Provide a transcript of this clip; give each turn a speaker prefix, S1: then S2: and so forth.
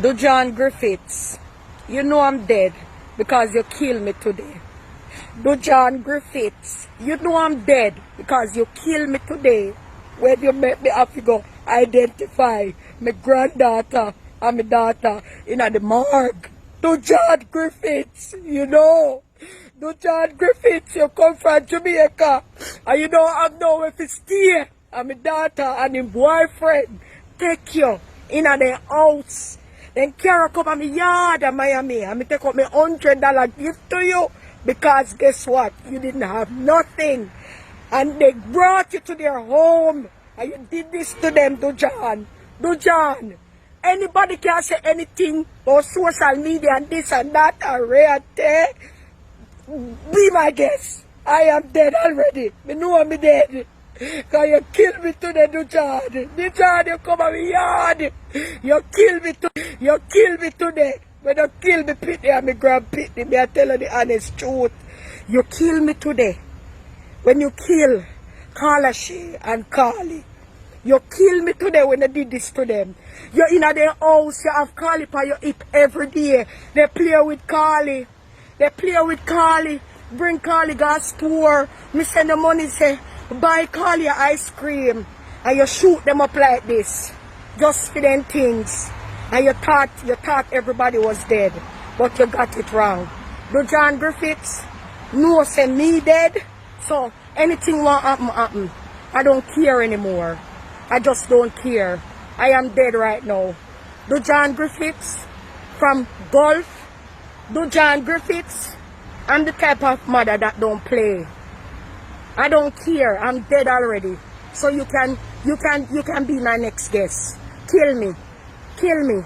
S1: Do John Griffiths, you know I'm dead because you killed me today. Do John Griffiths, you know I'm dead because you killed me today when you make me have to go identify my granddaughter and my daughter in the morgue. Do John Griffiths, you know. Do John Griffiths, you come from Jamaica and you don't have nowhere to stay. And my daughter and his boyfriend take you in their house. Then Kara come to my yard in Miami and me take up my $100 gift to you because guess what? You didn't have nothing. And they brought you to their home and you did this to them, Do John. Do John. Anybody can say anything about social media and this and that and reality. Be my guest. I am dead already. Me know I'm dead. Because you killed me today, Do John. Do John, you come to my yard. You killed me today. You killed me today. When you kill me Pitney and me grab Pitney, me I tell you the honest truth. You kill me today. When you kill Carla Shea and Carly. You kill me today when you did this to them. You're in their house, you have Carly by your hip every day. They play with Carly. They play with Carly. Bring Carly gas store. Me send the money, say, buy Carly ice cream. And you shoot them up like this. Just for them things. And you thought everybody was dead. But you got it wrong. Do John Griffiths no say me dead? So anything will happen. I don't care anymore. I just don't care. I am dead right now. Do John Griffiths from Gulf? Do John Griffiths? I'm the type of mother that don't play. I don't care. I'm dead already. So you can be my next guest. Kill me. Kill me.